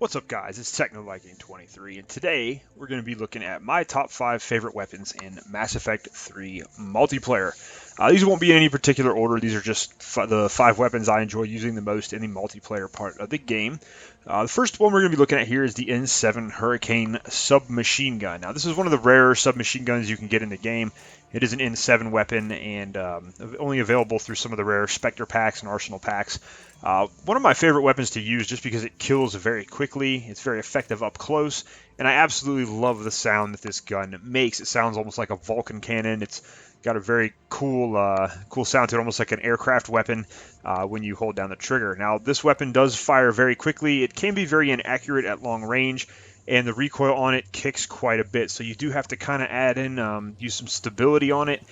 What's up, guys? It's TechnoViking23, and today we're going to be looking at my top 5 favorite weapons in Mass Effect 3 multiplayer. These won't be in any particular order. These are just the 5 weapons I enjoy using the most in the multiplayer part of the game. The first one we're going to be looking at here is the N7 Hurricane submachine gun. Now, this is one of the rarer submachine guns you can get in the game. It is an N7 weapon and only available through some of the rare Spectre packs and Arsenal packs. One of my favorite weapons to use just because it kills very quickly. It's very effective up close, and I absolutely love the sound that this gun makes. It sounds almost like a Vulcan cannon. It's got a very cool sound to it, almost like an aircraft weapon when you hold down the trigger. Now, this weapon does fire very quickly. It can be very inaccurate at long range, and the recoil on it kicks quite a bit, so you do have to kind of add in, use some stability on it.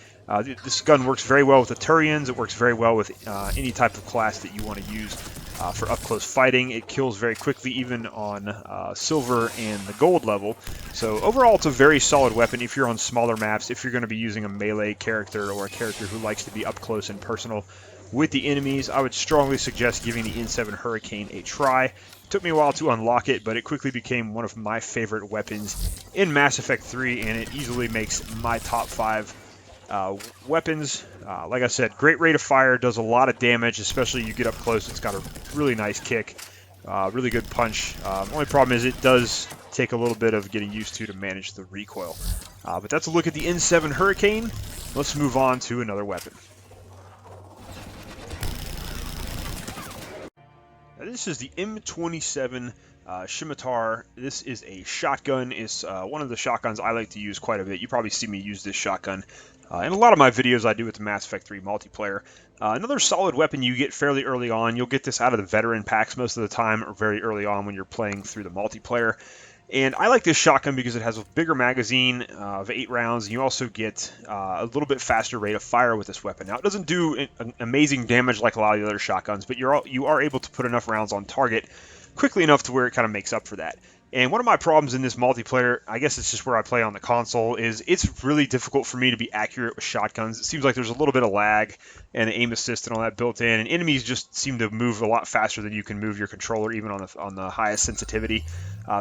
This gun works very well with the Turians. It works very well with any type of class that you want to use for up-close fighting. It kills very quickly even on silver and the gold level. So overall, it's a very solid weapon if you're on smaller maps, if you're going to be using a melee character or a character who likes to be up-close and personal with the enemies. I would strongly suggest giving the N7 Hurricane a try. It took me a while to unlock it, but it quickly became one of my favorite weapons in Mass Effect 3, and it easily makes my top 5 weapons. Like I said, great rate of fire, does a lot of damage, especially you get up close. It's got a really nice kick, really good punch. Only problem is it does take a little bit of getting used to manage the recoil. But that's a look at the N7 Hurricane. Let's move on to another weapon. Now, this is the M27 Scimitar. This is a shotgun. It's one of the shotguns I like to use quite a bit. You probably see me use this shotgun in a lot of my videos I do with the Mass Effect 3 multiplayer. Another solid weapon you get fairly early on. You'll get this out of the veteran packs most of the time, or very early on when you're playing through the multiplayer. And I like this shotgun because it has a bigger magazine of 8 rounds. And you also get a little bit faster rate of fire with this weapon. Now, it doesn't do amazing damage like a lot of the other shotguns, but you are able to put enough rounds on target quickly enough to where it kind of makes up for that. And one of my problems in this multiplayer, I guess it's just where I play on the console, is it's really difficult for me to be accurate with shotguns. It seems like there's a little bit of lag and the aim assist and all that built in, and enemies just seem to move a lot faster than you can move your controller, even on the highest sensitivity.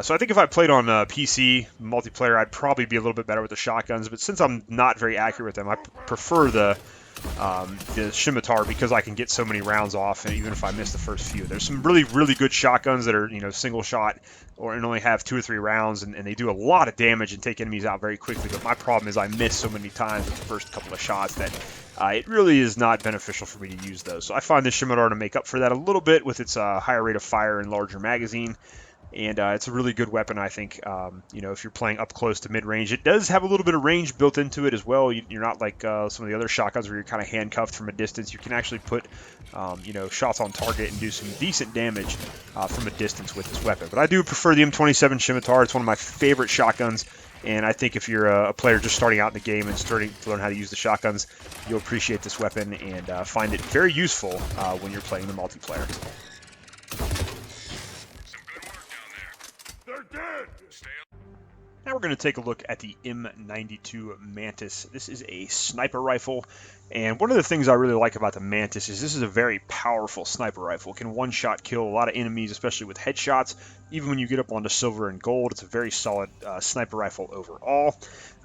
So I think if I played on PC multiplayer, I'd probably be a little bit better with the shotguns, but since I'm not very accurate with them, I prefer the Scimitar because I can get so many rounds off, and even if I miss the first few. There's some really good shotguns that are, single shot and only have 2 or 3 rounds, and they do a lot of damage and take enemies out very quickly. But my problem is I miss so many times with the first couple of shots that it really is not beneficial for me to use those. So I find the Scimitar to make up for that a little bit with its higher rate of fire and larger magazine. And it's a really good weapon, I think, if you're playing up close to mid-range. It does have a little bit of range built into it as well. You're not like some of the other shotguns where you're kind of handcuffed from a distance. You can actually put, shots on target and do some decent damage from a distance with this weapon. But I do prefer the M27 Scimitar. It's one of my favorite shotguns. And I think if you're a player just starting out in the game and starting to learn how to use the shotguns, you'll appreciate this weapon and find it very useful when you're playing the multiplayer. Now we're going to take a look at the M92 Mantis. This is a sniper rifle, and one of the things I really like about the Mantis is this is a very powerful sniper rifle. It can one-shot kill a lot of enemies, especially with headshots. Even when you get up onto silver and gold, it's a very solid sniper rifle overall.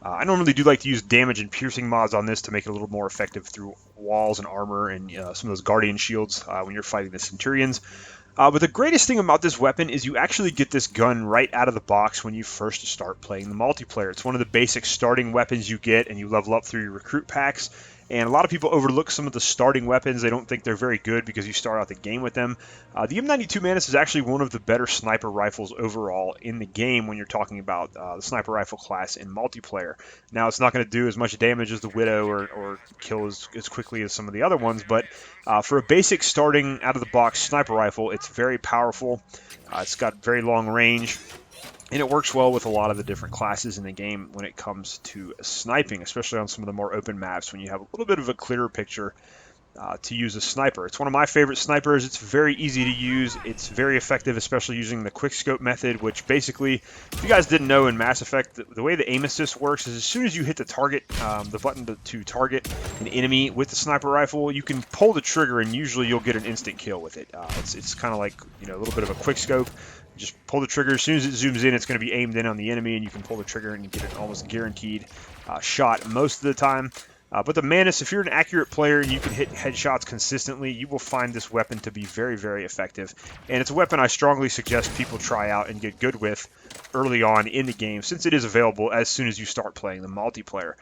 I normally do like to use damage and piercing mods on this to make it a little more effective through walls and armor and some of those guardian shields when you're fighting the Centurions. But the greatest thing about this weapon is you actually get this gun right out of the box when you first start playing the multiplayer. It's one of the basic starting weapons you get, and you level up through your recruit packs. And a lot of people overlook some of the starting weapons. They don't think they're very good because you start out the game with them. The M92 Mantis is actually one of the better sniper rifles overall in the game when you're talking about the sniper rifle class in multiplayer. Now, it's not going to do as much damage as the Widow or kill as quickly as some of the other ones, but for a basic starting out-of-the-box sniper rifle, it's very powerful. It's got very long range. And it works well with a lot of the different classes in the game when it comes to sniping, especially on some of the more open maps when you have a little bit of a clearer picture to use a sniper. It's one of my favorite snipers. It's very easy to use. It's very effective, especially using the quickscope method, which basically, if you guys didn't know in Mass Effect, the way the aim assist works is as soon as you hit the target, the button to target an enemy with the sniper rifle, you can pull the trigger and usually you'll get an instant kill with it. It's kind of like, a little bit of a quickscope. Just pull the trigger. As soon as it zooms in, it's going to be aimed in on the enemy, and you can pull the trigger and get an almost guaranteed shot most of the time. But the Mantis, if you're an accurate player and you can hit headshots consistently, you will find this weapon to be very, very effective. And it's a weapon I strongly suggest people try out and get good with early on in the game, since it is available as soon as you start playing the multiplayer.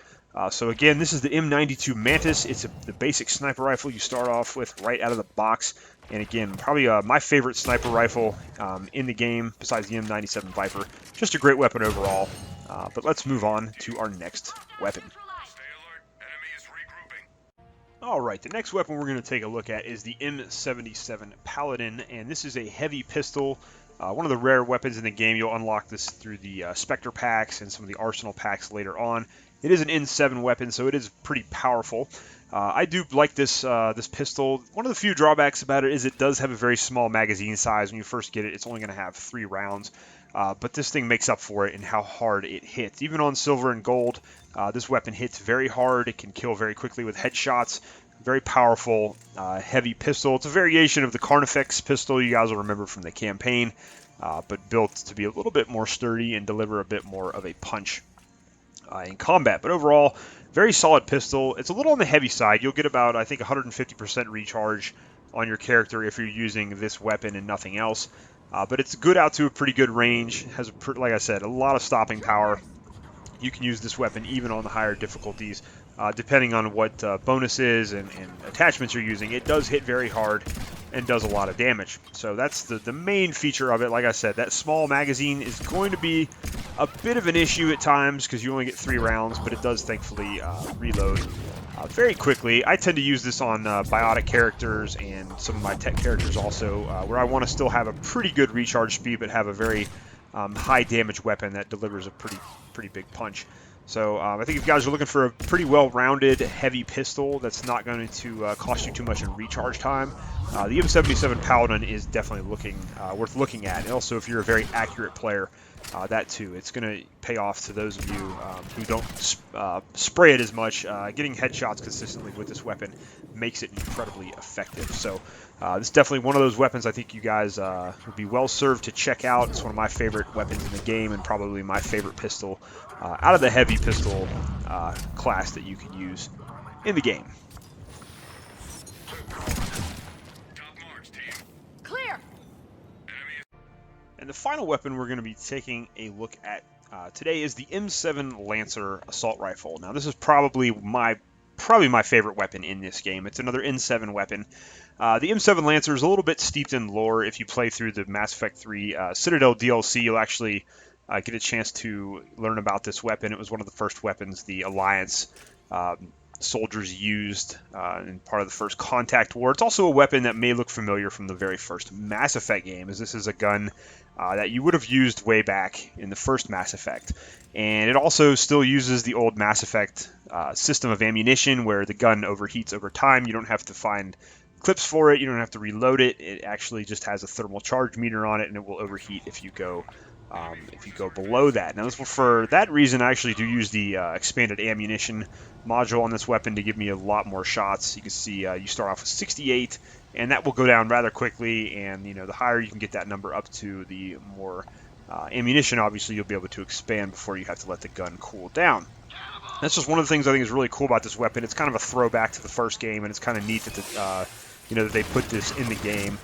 So again, this is the M92 Mantis. It's the basic sniper rifle you start off with right out of the box. And again, probably my favorite sniper rifle in the game, besides the M97 Viper. Just a great weapon overall. But let's move on to our next weapon. Alright, the next weapon we're going to take a look at is the M77 Paladin, and this is a heavy pistol. One of the rare weapons in the game. You'll unlock this through the Spectre packs and some of the Arsenal packs later on. It is an N7 weapon, so it is pretty powerful. I do like this this pistol. One of the few drawbacks about it is it does have a very small magazine size. When you first get it, it's only going to have 3 rounds. But this thing makes up for it in how hard it hits. Even on silver and gold, this weapon hits very hard. It can kill very quickly with headshots. Very powerful, heavy pistol. It's a variation of the Carnifex pistol you guys will remember from the campaign, but built to be a little bit more sturdy and deliver a bit more of a punch in combat. But overall, very solid pistol. It's a little on the heavy side. You'll get about, I think, 150% recharge on your character if you're using this weapon and nothing else. But it's good out to a pretty good range. Has, like I said, a lot of stopping power. You can use this weapon even on the higher difficulties, depending on what bonuses and attachments you're using. It does hit very hard and does a lot of damage. So that's the main feature of it. Like I said, that small magazine is going to be a bit of an issue at times because you only get 3 rounds, but it does thankfully reload very quickly. I tend to use this on biotic characters and some of my tech characters also, where I want to still have a pretty good recharge speed, but have a very high damage weapon that delivers a pretty big punch. So I think if you guys are looking for a pretty well-rounded, heavy pistol that's not going to cost you too much in recharge time, the M77 Paladin is definitely worth looking at. And also, if you're a very accurate player, that too. It's going to pay off to those of you who don't spray it as much. Getting headshots consistently with this weapon makes it incredibly effective. So this is definitely one of those weapons I think you guys would be well served to check out. It's one of my favorite weapons in the game and probably my favorite pistol out of the heavy pistol class that you can use in the game. Clear. And the final weapon we're going to be taking a look at today is the M7 Lancer assault rifle. Now this is probably my favorite weapon in this game. It's another N7 weapon. The M7 Lancer is a little bit steeped in lore. If you play through the Mass Effect 3 Citadel DLC, you'll actually get a chance to learn about this weapon. It was one of the first weapons the Alliance soldiers used in part of the first Contact War. It's also a weapon that may look familiar from the very first Mass Effect game, as this is a gun that you would have used way back in the first Mass Effect. And it also still uses the old Mass Effect system of ammunition where the gun overheats over time. You don't have to find clips for it. You don't have to reload it. It actually just has a thermal charge meter on it, and it will overheat if you go below that. Now, for that reason, I actually do use the expanded ammunition module on this weapon to give me a lot more shots. You can see you start off with 68, and that will go down rather quickly. And the higher you can get that number up to, the more ammunition, obviously, you'll be able to expand before you have to let the gun cool down. That's just one of the things I think is really cool about this weapon. It's kind of a throwback to the first game, and it's kind of neat that that they put this in the game.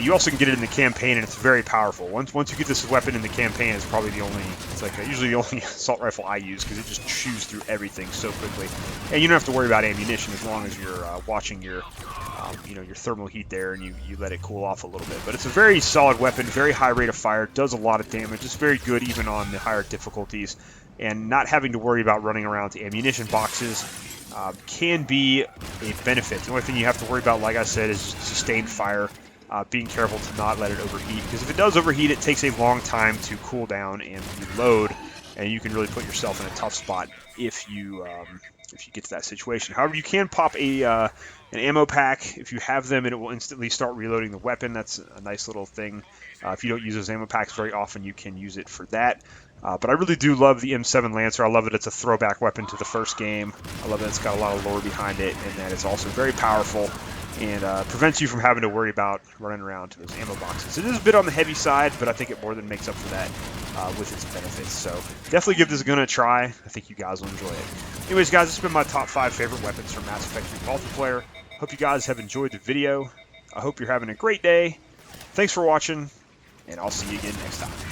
You also can get it in the campaign, and it's very powerful. Once you get this weapon in the campaign, it's probably usually the only assault rifle I use because it just chews through everything so quickly. And you don't have to worry about ammunition as long as you're watching your thermal heat there and you let it cool off a little bit. But it's a very solid weapon, very high rate of fire, does a lot of damage. It's very good even on the higher difficulties, and not having to worry about running around to ammunition boxes can be a benefit. The only thing you have to worry about, like I said, is sustained fire. Being careful to not let it overheat, because if it does overheat, it takes a long time to cool down and reload, and you can really put yourself in a tough spot if you get to that situation. However, you can pop an ammo pack if you have them, and it will instantly start reloading the weapon. That's a nice little thing. If you don't use those ammo packs very often, you can use it for that. But I really do love the M7 Lancer. I love that it's a throwback weapon to the first game. I love that it's got a lot of lore behind it, and that it's also very powerful. and prevents you from having to worry about running around to those ammo boxes. It is a bit on the heavy side, but I think it more than makes up for that with its benefits. So definitely give this gun a try. I think you guys will enjoy it. Anyways, guys, this has been my top 5 favorite weapons from Mass Effect 3 multiplayer. Hope you guys have enjoyed the video. I hope you're having a great day. Thanks for watching, and I'll see you again next time.